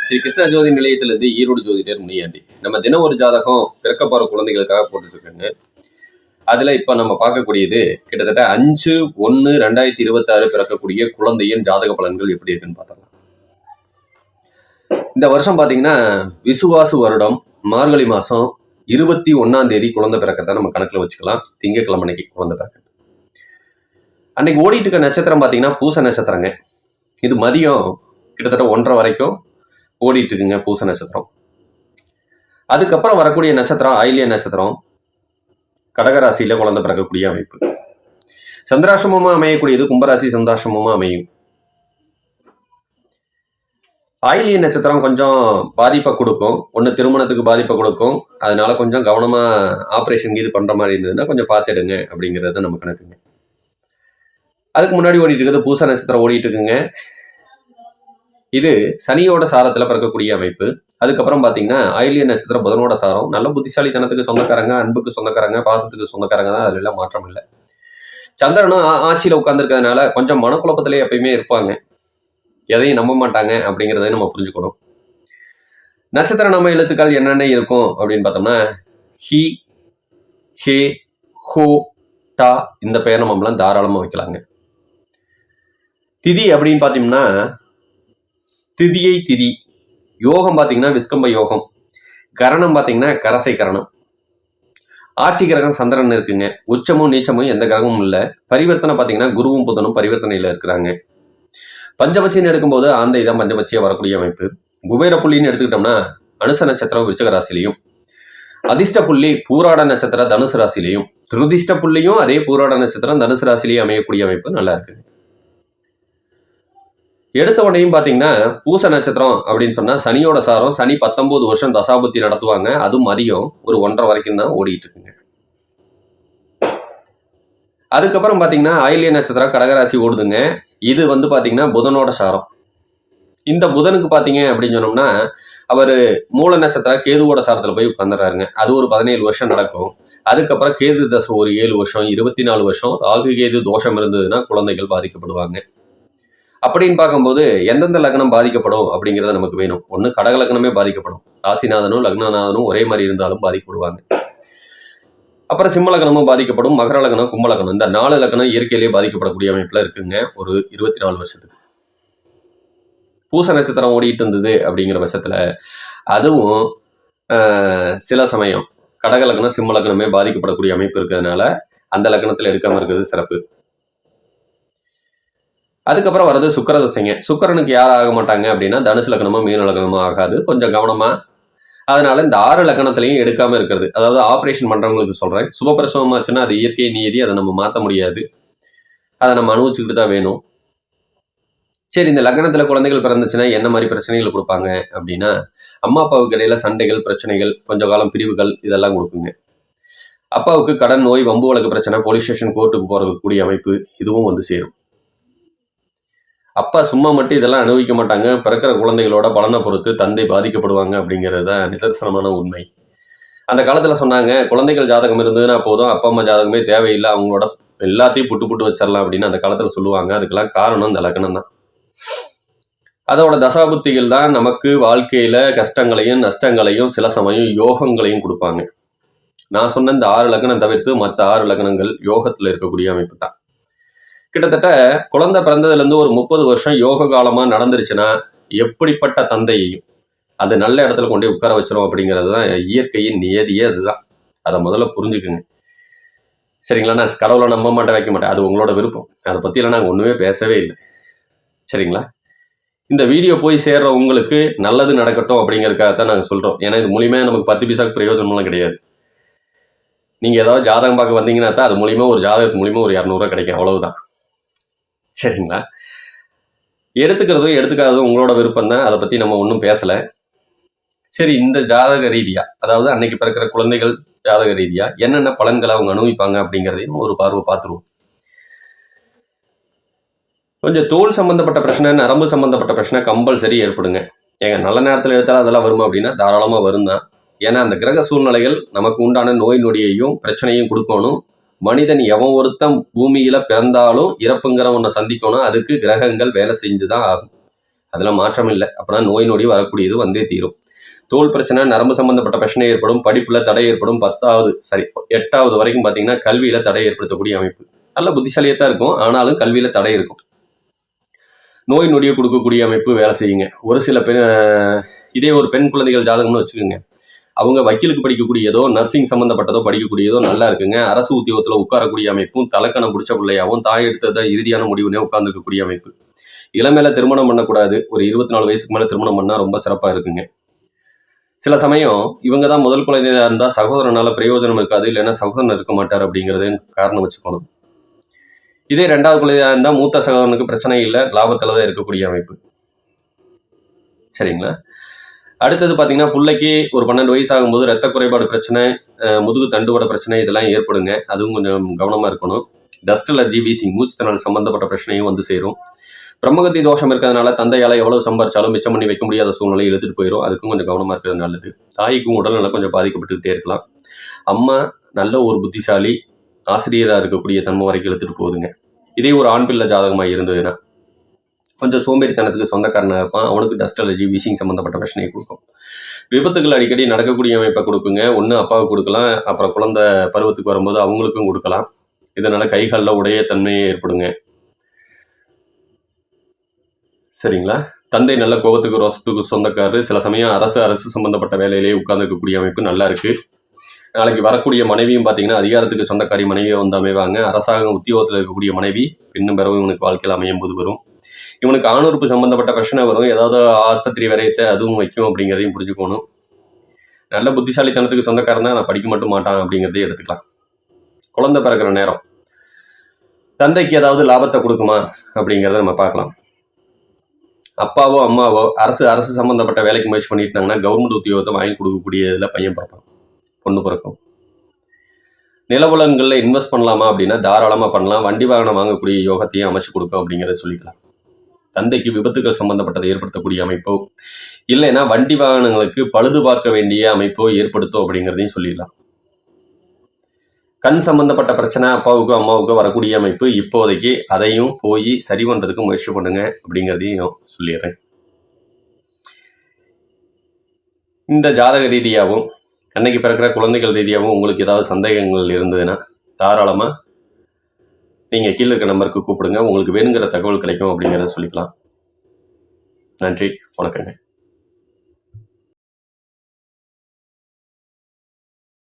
ஸ்ரீ கிருஷ்ண ஜோதி நிலையத்திலிருந்து ஈரோடு ஜோதிடர் முனியாண்டி. நம்ம தினம் ஒரு ஜாதகம் பிறக்க போற குழந்தைகளுக்காக போட்டுருக்காங்க. அதுல இப்ப நம்ம பார்க்கக்கூடியது கிட்டத்தட்ட 5/1/2026 பிறக்கக்கூடிய குழந்தையின் ஜாதக பலன்கள் எப்படி இருக்குன்னு பார்த்தலாம். இந்த வருஷம் பாத்தீங்கன்னா விசுவாசு வருடம் மார்கழி மாசம் 21ஆம் தேதி குழந்தை பிறக்கிறத நம்ம கணக்குல வச்சுக்கலாம். திங்கட்கிழமை அன்னைக்கு குழந்தை பிறக்கிறது. அன்னைக்கு ஓடிட்டு இருக்க நட்சத்திரம் பாத்தீங்கன்னா பூச நட்சத்திரங்க. இது மதியம் கிட்டத்தட்ட 1:30 வரைக்கும் ஓடிட்டு இருக்குங்க பூச நட்சத்திரம். அதுக்கப்புறம் வரக்கூடிய நட்சத்திரம் ஆயில்ய நட்சத்திரம், கடகராசியில குழந்தை பிறக்கக்கூடிய அமைப்பு. சந்திராசிரமமா அமையக்கூடியது கும்பராசி சந்திராசிரமமா அமையும். ஆயில்ய நட்சத்திரம் கொஞ்சம் பாதிப்பை கொடுக்கும். ஒன்று திருமணத்துக்கு பாதிப்பை கொடுக்கும். அதனால கொஞ்சம் கவனமா ஆப்ரேஷன் இது பண்ற மாதிரி இருந்ததுன்னா கொஞ்சம் பார்த்துடுங்க அப்படிங்கிறத நம்ம கணக்குங்க. அதுக்கு முன்னாடி ஓடிட்டு இருக்கிறது பூச நட்சத்திரம் ஓடிட்டு இருக்குங்க. இது சனியோட சாரத்துல பிறக்கக்கூடிய அமைப்பு. அதுக்கப்புறம் பாத்தீங்கன்னா ஆயில்ய நட்சத்திரம் புதனோட சாரம். நல்ல புத்திசாலித்தனத்துக்கு சொந்தக்காரங்க, அன்புக்கு சொந்தக்காரங்க, பாசத்துக்கு சொந்தக்காரங்க தான். அதுல எல்லாம் மாற்றம் இல்லை. சந்திரனும் ஆட்சியில உட்கார்ந்துருக்கிறதுனால கொஞ்சம் மனக்குழப்பத்திலே எப்பயுமே இருப்பாங்க. எதையும் நம்ப மாட்டாங்க அப்படிங்கிறத நம்ம புரிஞ்சுக்கணும். நட்சத்திர நாம எழுத்துக்கள் என்னென்ன இருக்கும் அப்படின்னு பார்த்தோம்னா ஹி, ஹே, ஹோ, டா இந்த பெயர் நம்மளாம் தாராளமா வைக்கலாங்க. திதி அப்படின்னு பார்த்தீங்கன்னா திதியை திதி. யோகம் பார்த்தீங்கன்னா விஸ்கம்ப யோகம். கரணம் பார்த்தீங்கன்னா கரசை கரணம். ஆட்சி கிரகம் சந்திரன் இருக்குங்க. உச்சமும் நீச்சமும் எந்த கிரகமும் இல்லை. பரிவர்த்தனை பார்த்தீங்கன்னா குருவும் புதனும் பரிவர்த்தனையில் இருக்கிறாங்க. பஞ்சபட்சின்னு எடுக்கும்போது ஆந்தை தான் பஞ்சபட்சியாக வரக்கூடிய அமைப்பு. குபேர புள்ளின்னு எடுத்துக்கிட்டோம்னா அனுச நட்சத்திரம் விருச்சிக ராசிலையும், அதிர்ஷ்ட புள்ளி பூராட நட்சத்திரம் தனுசு ராசிலையும், துருதிஷ்ட புள்ளியும் அதே பூராட நட்சத்திரம் தனுசு ராசிலையும் அமையக்கூடிய அமைப்பு நல்லா இருக்குங்க. எடுத்த உடனேயும் பார்த்தீங்கன்னா பூச நட்சத்திரம் அப்படின்னு சொன்னா சனியோட சாரம். சனி 19 வருஷம் தசாபுத்தி நடத்துவாங்க. அதுவும் மதியம் ஒரு 1:30 வரைக்கும் தான் ஓடிட்டு இருக்குங்க. அதுக்கப்புறம் பார்த்தீங்கன்னா ஆயில்ய நட்சத்திரம் கடகராசி ஓடுதுங்க. இது பார்த்தீங்கன்னா புதனோட சாரம். இந்த புதனுக்கு பார்த்தீங்க அப்படின்னு சொன்னோம்னா அவர் மூல நட்சத்திரம் கேதுவோட சாரத்தில் போய் உட்காந்துறாருங்க. அது ஒரு 17 வருஷம் நடக்கும். அதுக்கப்புறம் கேது தசை ஒரு 7 வருஷம், 24 வருஷம் ராகு கேது தோஷம் இருந்ததுன்னா குழந்தைகள் பாதிக்கப்படுவாங்க. அப்படின்னு பார்க்கும்போது எந்தெந்த லக்னம் பாதிக்கப்படும் அப்படிங்கிறத நமக்கு வேணும். ஒன்று கடக லக்னமே பாதிக்கப்படும். ராசிநாதனும் லக்னநாதனும் ஒரே மாதிரி இருந்தாலும் பாதிக்கப்படுவாங்க. அப்புறம் சிம்ம லக்னமும் பாதிக்கப்படும். மகர லக்னம், கும்ப லக்னம் இந்த 4 லக்னம் இயற்கையிலேயே பாதிக்கப்படக்கூடிய அமைப்புல இருக்குங்க ஒரு 24 வருஷத்துக்கு. பூச நட்சத்திரம் ஓடிட்டு இருந்தது அப்படிங்கிற பட்சத்துல அதுவும் சில சமயம் கடக லக்னம் சிம்ம லக்னமே பாதிக்கப்படக்கூடிய அமைப்பு இருக்கிறதுனால அந்த லக்னத்தில் எடுக்காம இருக்கிறது சிறப்பு. அதுக்கப்புறம் வர்றது சுக்கிர தசைங்க. சுக்கிரனுக்கு யார் ஆக மாட்டாங்க அப்படின்னா தனுசு லக்னமோ மீன லக்னமோ ஆகாது. கொஞ்சம் கவனமா. அதனால இந்த 6 லக்னத்திலையும் எடுக்காம இருக்கிறது. அதாவது ஆப்ரேஷன் பண்றவங்களுக்கு சொல்றேன். சுபப்பிரசவமாச்சுன்னா அது இயற்கை நியதி, அதை நம்ம மாற்ற முடியாது. அதை நம்ம அனுபவிச்சுக்கிட்டு தான் வேணும். சரி, இந்த லக்னத்துல குழந்தைகள் பிறந்துச்சுன்னா என்ன மாதிரி பிரச்சனைகள் கொடுப்பாங்க அப்படின்னா அம்மா அப்பாவுக்கு இடையில சண்டைகள், பிரச்சனைகள், கொஞ்ச காலம் பிரிவுகள் இதெல்லாம் கொடுக்குங்க. அப்பாவுக்கு கடன், நோய், வம்பு வழக்கு பிரச்சனை, போலீஸ் ஸ்டேஷன், கோர்ட்டுக்கு போறக்கூடிய அமைப்பு இதுவும் சேரும். அப்பா சும்மா மட்டும் இதெல்லாம் அனுபவிக்க மாட்டாங்க. பிறக்கிற குழந்தைகளோட பலனை பொறுத்து தந்தை பாதிக்கப்படுவாங்க அப்படிங்கிறது தான் நிதர்சனமான உண்மை. அந்த காலத்துல சொன்னாங்க குழந்தைகள் ஜாதகம் இருந்ததுன்னா போதும், அப்பா அம்மா ஜாதகமே தேவையில்லை, அவங்களோட எல்லாத்தையும் புட்டு வச்சிடலாம் அப்படின்னு அந்த காலத்துல சொல்லுவாங்க. அதுக்கெல்லாம் காரணம் இந்த லக்னம் தான். அதோட தசாபுத்திகள் தான் நமக்கு வாழ்க்கையில கஷ்டங்களையும் நஷ்டங்களையும் சில சமயம் யோகங்களையும் கொடுப்பாங்க. நான் சொன்ன இந்த 6 லக்னம் தவிர்த்து மற்ற 6 லக்னங்கள் யோகத்துல இருக்கக்கூடிய அமைப்பு தான். கிட்டத்தட்ட குழந்தை பிறந்ததுலேருந்து ஒரு 30 வருஷம் யோக காலமாக நடந்துருச்சுன்னா எப்படிப்பட்ட தந்தையையும் அது நல்ல இடத்துல கொண்டு உட்கார வச்சிரும் அப்படிங்கிறது தான் இயற்கையின் நியதியே. அதுதான். அதை முதல்ல புரிஞ்சுக்குங்க. சரிங்களா? நான் கடவுளை நம்ப மாட்டேன், வைக்க மாட்டேன். அது உங்களோட விருப்பம். அதை பற்றியெல்லாம் நாங்கள் ஒன்றுமே பேசவே இல்லை. சரிங்களா? இந்த வீடியோ போய் சேர்ற உங்களுக்கு நல்லது நடக்கட்டும் அப்படிங்கிறதுக்காகத்தான் நாங்கள் சொல்கிறோம். ஏன்னா இது மூலியமாக நமக்கு 10 பைசாக்கு பிரயோஜனம்லாம் கிடையாது. நீங்கள் ஏதாவது ஜாதகம் பார்க்க வந்தீங்கன்னா தான் அது மூலியமா ஒரு ஜாதகத்து மூலியமாக ஒரு 200 ரூபா கிடைக்கும். அவ்வளவுதான். சரிங்களா? எடுத்துக்கிறதும் எடுத்துக்காததும் உங்களோட விருப்பம் தான். அதை பற்றி நம்ம ஒன்றும் பேசலை. சரி, இந்த ஜாதக ரீதியா, அதாவது அன்னைக்கு பிறக்கிற குழந்தைகள் ஜாதக ரீதியா என்னென்ன பலன்களை அவங்க அனுபவிப்பாங்க அப்படிங்கிறதையும் ஒரு பார்வை பார்த்துருவோம். கொஞ்சம் தோல் சம்பந்தப்பட்ட பிரச்சனை, நரம்பு சம்பந்தப்பட்ட பிரச்சனை கம்பல்சரி ஏற்படுங்க. ஏங்க நல்ல நேரத்தில் எடுத்தாலும் அதெல்லாம் வருமா அப்படின்னா தாராளமாக வரும் தான். ஏன்னா அந்த கிரக சூழ்நிலைகள் நமக்கு உண்டான நோய் நொடியையும் பிரச்சனையும் கொடுக்கணும். மனிதன் எவன் ஒருத்தன் பூமியில பிறந்தாலும் இறப்புங்கிற ஒன்றை சந்திக்கணும். அதுக்கு கிரகங்கள் வேலை செஞ்சுதான் ஆகும். அதில் மாற்றம் இல்லை. அப்படின்னா நோய் நொடி வரக்கூடியது வந்தே தீரும். தோல் பிரச்சனை, நரம்பு சம்பந்தப்பட்ட பிரச்சனை ஏற்படும், படிப்பில் தடை ஏற்படும், 8வது வரைக்கும் பார்த்தீங்கன்னா கல்வியில் தடை ஏற்படுத்தக்கூடிய அமைப்பு. நல்ல புத்திசாலியாக தான் இருக்கும், ஆனாலும் கல்வியில் தடை இருக்கும். நோய் நொடியை கொடுக்கக்கூடிய அமைப்பு வேலை செய்யுங்க. ஒரு சில இதே ஒரு பெண் குழந்தைகள் ஜாதகம்னு வச்சுக்கோங்க, அவங்க வக்கீலுக்கு படிக்கக்கூடியதோ நர்சிங் சம்மந்தப்பட்டதோ படிக்கக்கூடியதோ நல்லா இருக்குங்க. அரசு உத்தியோகத்தில் உட்காரக்கூடிய அமைப்பும், தலக்கணம் பிடிச்ச பிள்ளையாகவும், தாய் எடுத்ததை இறுதியான முடிவுனே உட்கார்ந்துருக்கக்கூடிய அமைப்பு. இளமையில திருமணம் பண்ணக்கூடாது. ஒரு 24 வயசுக்கு மேலே திருமணம் பண்ணால் ரொம்ப சிறப்பாக இருக்குங்க. சில சமயம் இவங்க தான் முதல் குழந்தையாக இருந்தால் சகோதரனால பிரயோஜனம் இருக்காது, இல்லைன்னா சகோதரன் இருக்க மாட்டார் அப்படிங்கிறது காரணம் வச்சுக்கணும். இதே 2வது குழந்தையாக இருந்தால் மூத்த சகோதரனுக்கு பிரச்சனை இல்லை, லாபத்தில் தான் இருக்கக்கூடிய அமைப்பு. சரிங்களா? அடுத்தது பார்த்தீங்கன்னா பிள்ளைக்கு ஒரு 12 வயசு ஆகும்போது ரத்த குறைபாடு பிரச்சனை, முதுகு தண்டுவட பிரச்சனை இதெல்லாம் ஏற்படுங்க. அதுவும் கொஞ்சம் கவனமாக இருக்கணும். டஸ்ட் அலர்ஜி, வீசிங், மூச்சுத்திணறல் சம்பந்தப்பட்ட பிரச்சனையும் வந்து சேரும். பிரம்மகத்தி தோஷம் இருக்கிறதுனால தந்தையால் எவ்வளவு சம்பாரிச்சாலும் மிச்சம் பண்ணி வைக்க முடியாத சூழ்நிலை எடுத்துகிட்டு போயிடும். அதுக்கும் கொஞ்சம் கவனமாக இருக்கிறது நல்லது. தாய்க்கும் உடல்நலம் கொஞ்சம் பாதிக்கப்பட்டுக்கிட்டே இருக்கலாம். அம்மா நல்ல ஒரு புத்திசாலி, ஆசிரியராக இருக்கக்கூடிய தன்மை வரைக்கும் எடுத்துகிட்டு போகுதுங்க. இதே ஒரு ஆண் பிள்ளை ஜாதகமாக இருந்ததுன்னா கொஞ்சம் சோம்பேறித்தனத்துக்கு சொந்தக்காரனாக இருப்பான். அவனுக்கு டஸ்ட் அலர்ஜி, வீசிங் சம்மந்தப்பட்ட பிரச்சனையை கொடுக்கும். விபத்துகள் அடிக்கடி நடக்கக்கூடிய அமைப்பை கொடுக்குங்க. ஒன்று அப்பாவுக்கு கொடுக்கலாம், அப்புறம் குழந்தை பருவத்துக்கு வரும்போது அவங்களுக்கும் கொடுக்கலாம். இதனால் கைகளில் உடைய தன்மையே ஏற்படுங்க. சரிங்களா? தந்தை நல்ல கோபத்துக்கு ரோசத்துக்கு சொந்தக்காரரு. சில சமயம் அரசு சம்மந்தப்பட்ட வேலையிலேயே உட்கார்ந்துருக்கக்கூடிய அமைப்பு நல்லா இருக்குது. நாளைக்கு வரக்கூடிய மனைவியும் பார்த்தீங்கன்னா அதிகாரத்துக்கு சொந்தக்காரி மனைவியை வந்து அமைவாங்க. அரசாங்க உத்தியோகத்தில் இருக்கக்கூடிய மனைவி பின்னும் பிறகு இவனுக்கு வாழ்க்கையில் அமையும் போது வரும். இவனுக்கு ஆணுறுப்பு சம்மந்தப்பட்ட பிரச்சனை வரும். ஏதாவது ஆஸ்பத்திரி வரையத்தை அதுவும் வைக்கும் அப்படிங்கிறதையும் புரிஞ்சுக்கணும். நல்ல புத்திசாலித்தனத்துக்கு சொந்தக்காரன் தான், நான் படிக்க மட்டும் மாட்டான் அப்படிங்கிறதையும் எடுத்துக்கலாம். குழந்தை பிறக்கிற நேரம் தந்தைக்கு ஏதாவது லாபத்தை கொடுக்குமா அப்படிங்கிறத நம்ம பார்க்கலாம். அப்பாவோ அம்மாவோ அரசு சம்மந்தப்பட்ட வேலைக்கு முயற்சி பண்ணிட்டு இருந்தாங்கன்னா கவர்மெண்ட் உத்தியோகத்தை வாங்கி கொடுக்கக்கூடியதில் பையன் பிறப்பான், பொண்ணு பிறக்கும். நிலவுலங்களில் இன்வெஸ்ட் பண்ணலாமா அப்படின்னா தாராளமாக பண்ணலாம். வண்டி வாகனம் வாங்கக்கூடிய யோகத்தையும் அமைச்சு கொடுக்கும் அப்படிங்கிறத சொல்லிக்கலாம். தந்தைக்கு விபத்துகள் சம்பந்தப்பட்டதை ஏற்படுத்தக்கூடிய அமைப்போ, இல்லைன்னா வண்டி வாகனங்களுக்கு பழுது பார்க்க வேண்டிய அமைப்போ ஏற்படுத்தும் அப்படிங்கிறதையும் சொல்லிடலாம். கண் சம்பந்தப்பட்ட பிரச்சனை அப்பாவுக்கோ அம்மாவுக்கோ வரக்கூடிய அமைப்பு இப்போதைக்கு அதையும் போய் சரி பண்ணுறதுக்கு முயற்சி பண்ணுங்க அப்படிங்கிறதையும் சொல்லிடுறேன். இந்த ஜாதக ரீதியாகவும் அன்னைக்கு பிறக்கிற குழந்தைகள் ரீதியாகவும் உங்களுக்கு ஏதாவது சந்தேகங்கள் இருந்ததுன்னா தாராளமாக நீங்கள் கீழே இருக்க நம்பருக்கு கூப்பிடுங்க. உங்களுக்கு வேணுங்கிற தகவல் கிடைக்கும் அப்படிங்கிறத சொல்லிக்கலாம். நன்றி, வணக்கங்க.